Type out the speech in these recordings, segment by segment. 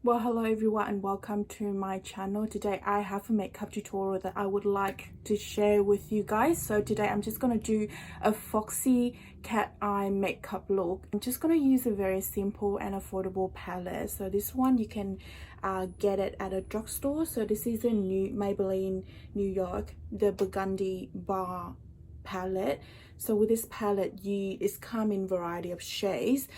Well, hello everyone and welcome to my channel. Today I have a makeup tutorial that I would like to share with you guys. So today I'm just going to do a Foxy cat eye makeup look. I'm just going to use a very simple and affordable palette. So this one you can get it at a drugstore. So this is a new Maybelline New York The Burgundy Bar palette. So with this palette it's come in variety of shades.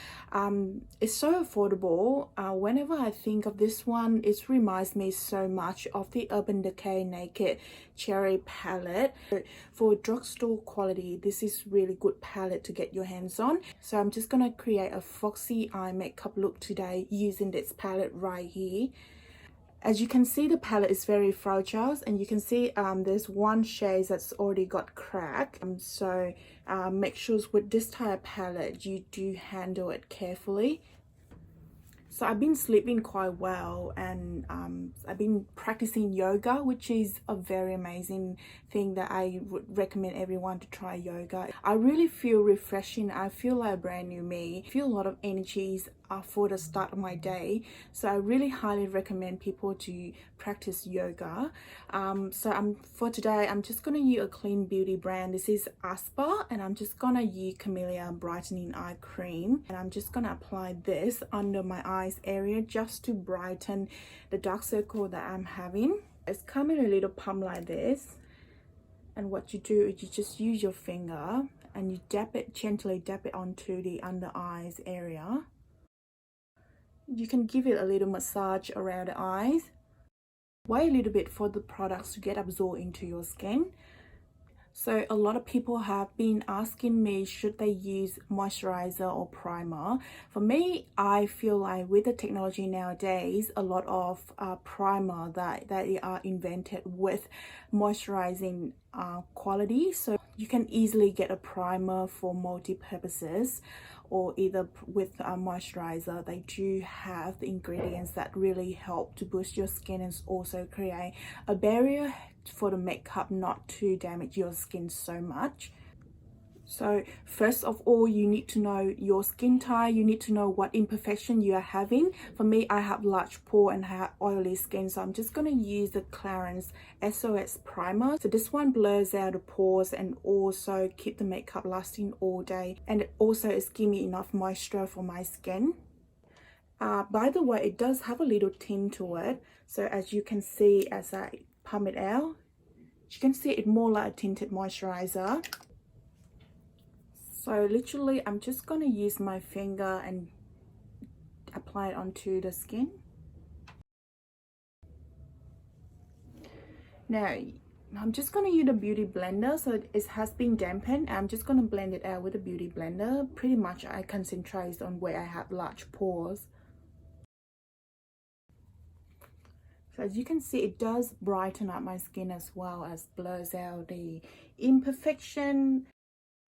It's so affordable. Whenever I think of this one, it reminds me so much of the Urban Decay Naked Cherry palette. For drugstore quality, this is really good palette to get your hands on. So I'm just gonna create a Foxy eye makeup look today using this palette right here. As you can see, the palette is very fragile, and you can see there's one shade that's already got crack. So make sure with this type of palette you do handle it carefully. So I've been sleeping quite well, and I've been practicing yoga, which is a very amazing thing that I would recommend everyone to try yoga. I really feel refreshing. I feel like a brand new me. I feel a lot of energies for the start of my day. So I really highly recommend people to practice yoga. For today, I'm just going to use a clean beauty brand. This is Aspar, and I'm just going to use Camellia Brightening Eye Cream. And I'm just going to apply this under my eyes area just to brighten the dark circle that I'm having. It's come in a little pump like this. And what you do is you just use your finger and you gently dab it onto the under eyes area. You can give it a little massage around the eyes. Wait a little bit for the products to get absorbed into your skin. So a lot of people have been asking me, should they use moisturizer or primer? For me, I feel like with the technology nowadays, a lot of primer that they are invented with moisturizing quality. So you can easily get a primer for multi-purposes, or either with a moisturizer. They do have the ingredients that really help to boost your skin and also create a barrier for the makeup not to damage your skin so much. So first of all, you need to know your skin type. You need to know what imperfection you are having. For me, I have large pore and have oily skin, so I'm just going to use the Clarins SOS primer. So this one blurs out the pores and also keep the makeup lasting all day, and it also is giving me enough moisture for my skin. By the way, it does have a little tint to it. So as you can see, as I pump it out, you can see it more like a tinted moisturizer. So literally, I'm just going to use my finger and apply it onto the skin. Now, I'm just going to use a beauty blender. So it has been dampened. I'm just going to blend it out with a beauty blender. Pretty much I concentrate on where I have large pores. So as you can see, it does brighten up my skin as well as blurs out the imperfection.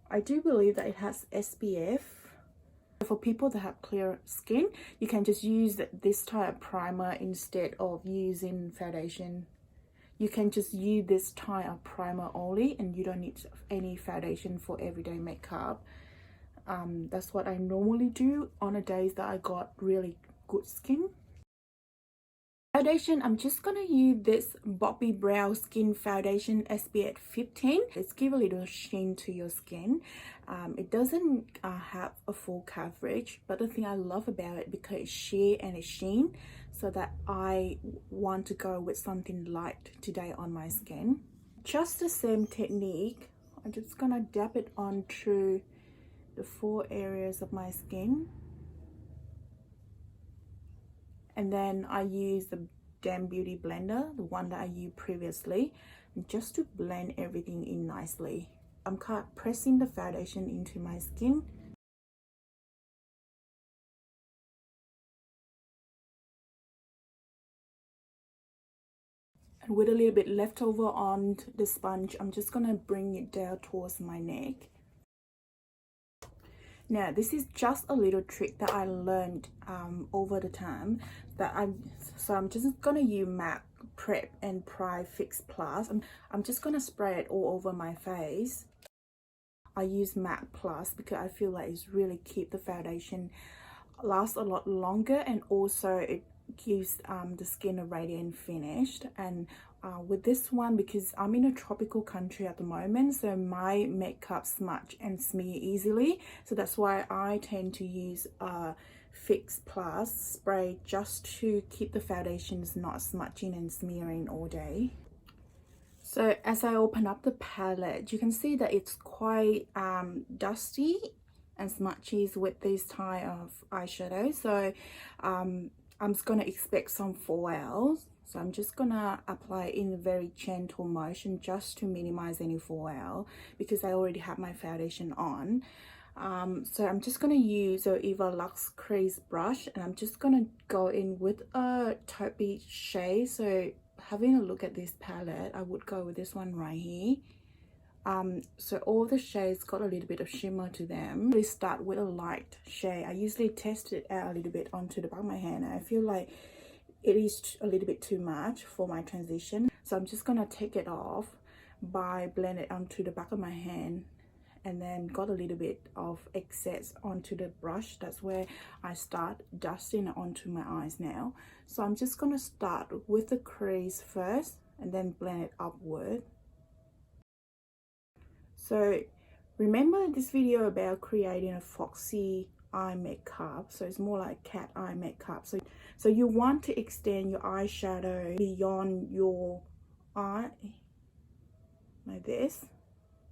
I do believe that it has SPF. For people that have clear skin, you can just use this type of primer instead of using foundation. You can just use this type of primer only, and you don't need any foundation for everyday makeup. That's what I normally do on the days that I got really good skin. Foundation, I'm just gonna use this Bobbi Brow Skin Foundation SPF 15. Let's give a little sheen to your skin. It doesn't have a full coverage, but the thing I love about it, because it's sheer and it's sheen, so that I want to go with something light today on my skin. Just the same technique, I'm just gonna dab it onto the 4 areas of my skin. And then I use the Damn Beauty blender, the one that I used previously, just to blend everything in nicely. I'm kind of pressing the foundation into my skin. And with a little bit left over on the sponge, I'm just going to bring it down towards my neck. Now, this is just a little trick that I learned over the time that I'm just gonna use MAC Prep+Prime Fix Plus. I'm just gonna spray it all over my face. I use MAC Plus because I feel like it's really keep the foundation last a lot longer, and also it gives the skin a radiant finish. And with this one, because I'm in a tropical country at the moment, so my makeup smudge and smear easily, so that's why I tend to use a Fix Plus spray just to keep the foundations not smudging and smearing all day. So as I open up the palette, you can see that it's quite dusty and smudgy with this type of eyeshadow. So I'm just gonna expect some fallouts. So I'm just gonna apply it in a very gentle motion just to minimize any fallout, because I already have my foundation on. So I'm just gonna use the Eva Luxe Crease brush, and I'm just gonna go in with a taupey shade. So having a look at this palette, I would go with this one right here. So all the shades got a little bit of shimmer to them. We start with a light shade. I usually test it out a little bit onto the back of my hand, and I feel like it is a little bit too much for my transition. So I'm just gonna take it off by blend it onto the back of my hand, and then got a little bit of excess onto the brush. That's where I start dusting it onto my eyes now. So I'm just gonna start with the crease first and then blend it upward. So remember this video about creating a foxy eye makeup, so it's more like cat eye makeup. So you want to extend your eyeshadow beyond your eye like this,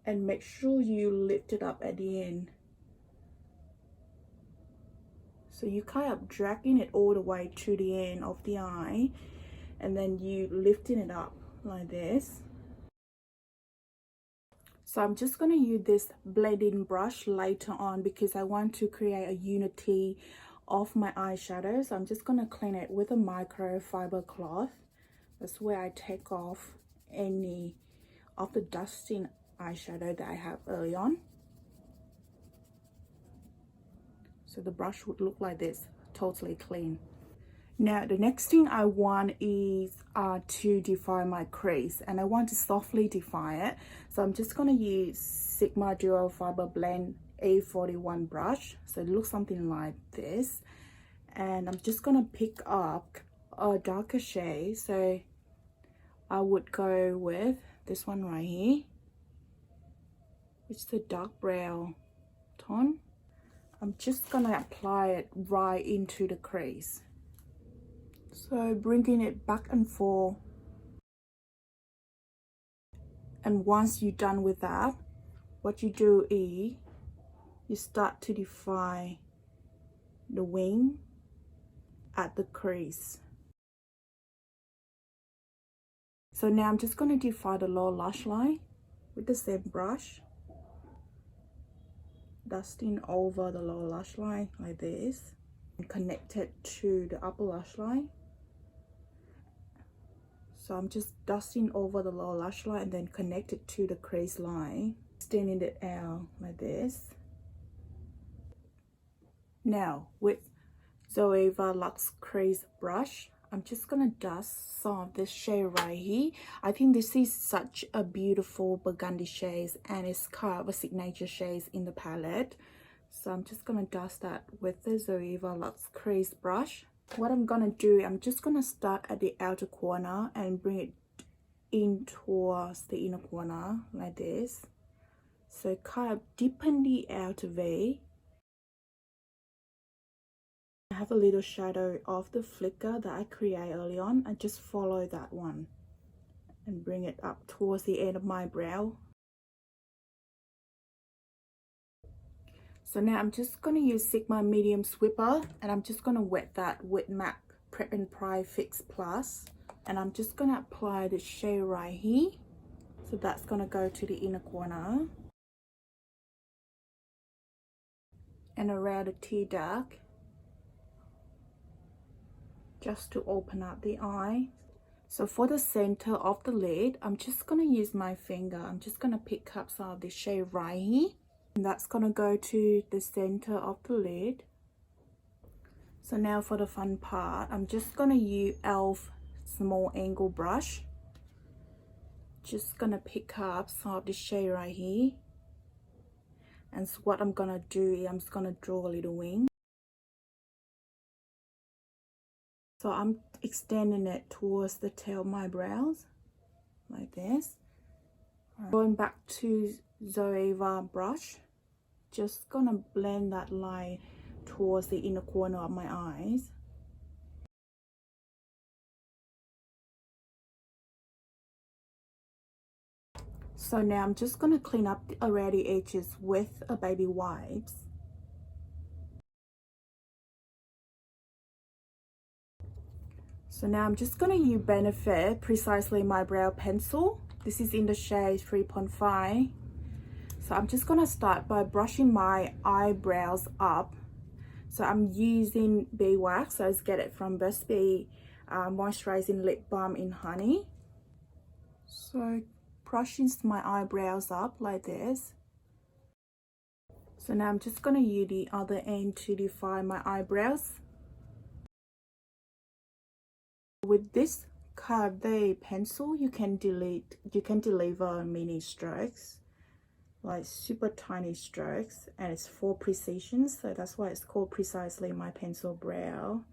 and make sure you lift it up at the end. So you kind of dragging it all the way to the end of the eye, and then you lifting it up like this. So I'm just going to use this blending brush later on, because I want to create a unity of my eyeshadow. So I'm just going to clean it with a microfiber cloth. That's where I take off any of the dusting eyeshadow that I have early on. So the brush would look like this, totally clean. Now the next thing I want is to define my crease, and I want to softly define it. So I'm just going to use Sigma Duo Fiber Blend A41 brush. So it looks something like this, and I'm just going to pick up a darker shade. So I would go with this one right here. It's the dark brown tone. I'm just going to apply it right into the crease. So bringing it back and forth. And once you're done with that, what you do is you start to define the wing at the crease. So now I'm just going to define the lower lash line with the same brush, dusting over the lower lash line like this, and connect it to the upper lash line. So I'm just dusting over the lower lash line and then connect it to the crease line, extending it out like this. Now with Zoeva Luxe Crease brush, I'm just gonna dust some of this shade right here. I think this is such a beautiful burgundy shade, and it's kind of a signature shade in the palette. So I'm just gonna dust that with the Zoeva Luxe Crease brush. What I'm gonna do, I'm just gonna start at the outer corner and bring it in towards the inner corner like this. So kind of deepen the outer V. I have a little shadow of the flicker that I create early on. I just follow that one and bring it up towards the end of my brow. So now I'm just going to use Sigma Medium Sweeper, and I'm just going to wet that with MAC Prep+Prime Fix Plus, and I'm just going to apply the shade right here. So that's going to go to the inner corner and around the tear duct, just to open up the eye. So for the center of the lid, I'm just going to use my finger. I'm just going to pick up some of the shade right here, and that's going to go to the center of the lid. So now for the fun part, I'm just going to use e.l.f. small angle brush. Just going to pick up some of the shade right here. And so what I'm going to do is I'm just going to draw a little wing. So I'm just going to dust that with the Sigma Medium Sweeper, and I'm just going to apply the shade right here. So now I'm just going to use Sigma Medium Sweeper, and I'm just going to pick up some of the shade right here. And so what I'm going to do is I'm just going to draw a little wing. So I'm just going to dust that with the Sigma Medium Sweeper, and I'm just going to apply the shade right here. So now I'm just going to dust that with the Sigma Medium Sweeper, and I'm just going to pick up some of the shade right here. And so what I'm going to do is I'm just going to draw a little wing. So So I'm extending it towards the tail of my brows like this. Going back to Zoeva brush, just gonna blend that line towards the inner corner of my eyes. So now I'm just gonna clean up the already edges with a baby wipes. So now I'm just gonna use Benefit Precisely My Brow Pencil. This is in the shade 3.5. So I'm just gonna start by brushing my eyebrows up. So I'm using beeswax, so I get it from Best Bee Moisturizing Lip Balm in Honey. So brushing my eyebrows up like this. So now I'm just gonna use the other end to define my eyebrows. With this curved pencil, you can deliver mini strokes, like super tiny strokes, and it's for precision, so that's why it's called Precisely My Pencil Brow,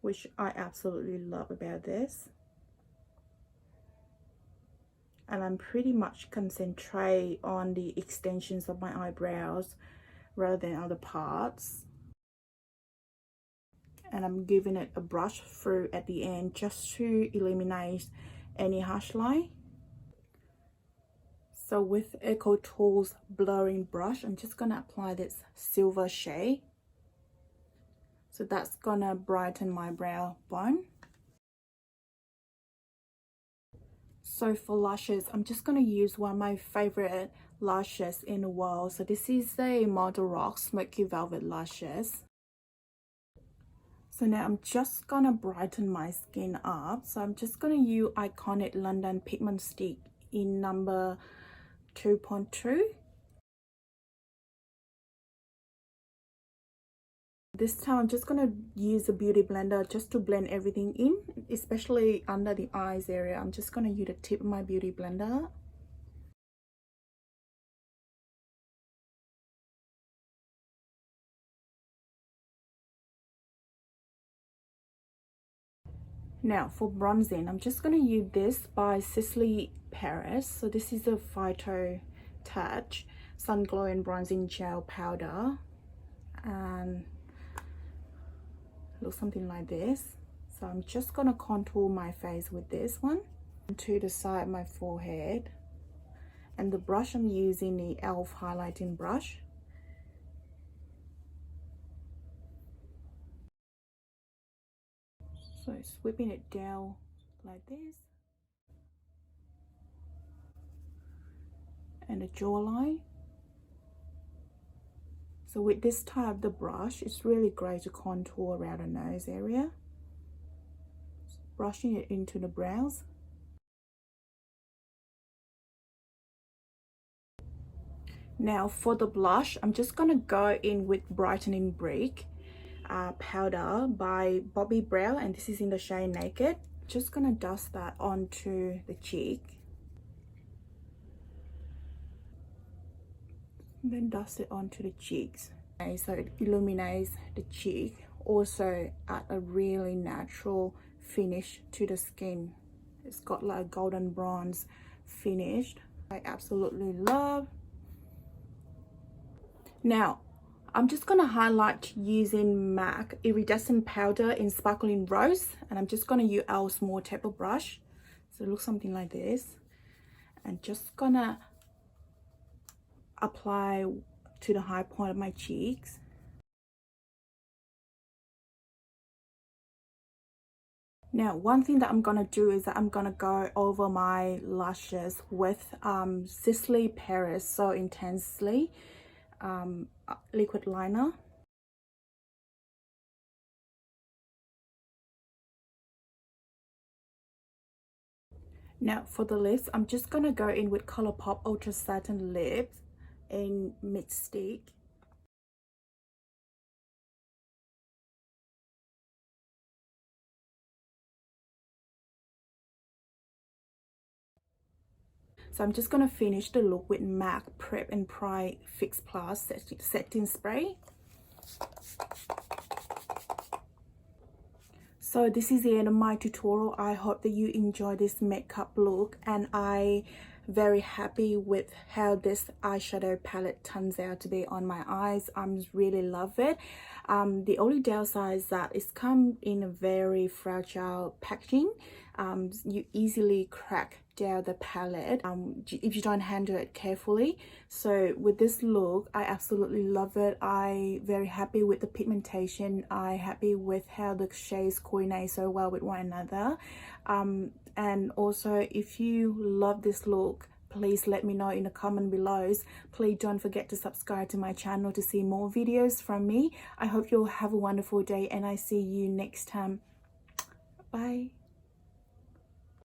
which I absolutely love about this. And I'm pretty much concentrate on the extensions of my eyebrows rather than other parts. And I'm giving it a brush through at the end just to eliminate any harsh line. So with Eco Tools blurring brush, I'm just gonna apply this silver shade. So that's gonna brighten my brow bone. So for lashes, I'm just gonna use one of my favorite lashes in the world. So this is the Model Rock Smoky Velvet Lashes. So now I'm just gonna brighten my skin up. So I'm just gonna use Iconic London Pigment Stick in number 2.2. This time I'm just gonna use a beauty blender just to blend everything in, especially under the eyes area. I'm just gonna use the tip of my beauty blender. Now for bronzing, I'm just going to use this by Sisley Paris. So this is a Phyto-Touche Sunglow and Bronzing Gel Powder, and looks something like this. So I'm just going to contour my face with this one to the side of my forehead, and the brush I'm using the e.l.f. highlighting brush. So sweeping it down like this, and the jawline. So with this type of the brush, it's really great to contour around the nose area. Just brushing it into the brows. Now for the blush, I'm just gonna go in with Brightening Brick powder by Bobbi Brow, and this is in the shade Naked. Just gonna dust that onto the cheek, and then dust it onto the cheeks. Okay, so it illuminates the cheek, also add a really natural finish to the skin. It's got like a golden bronze finish I absolutely love. Now I'm just gonna highlight using MAC Iridescent powder in Sparkling Rose, and I'm just gonna use our small taper brush. So it looks something like this, and just gonna apply to the high point of my cheeks. Now one thing that I'm gonna do is that I'm gonna go over my lashes with Sisley Paris So Intensely liquid liner. Now for the lips, I'm just gonna go in with ColourPop Ultra Satin Lips in Mid Stick. So I'm just gonna finish the look with MAC Prep+Prime Fix Plus Setting Spray. So this is the end of my tutorial. I hope that you enjoy this makeup look, and I very happy with how this eyeshadow palette turns out to be on my eyes. I'm really love it. The only downside is that it's come in a very fragile packaging. You easily crack down the palette if you don't handle it carefully. So with this look, I absolutely love it. I very happy with the pigmentation. I happy with how the shades coordinate so well with one another. And also, if you love this look, please let me know in the comment below. Please don't forget to subscribe to my channel to see more videos from me. I hope you'll have a wonderful day, and I see you next time. Bye.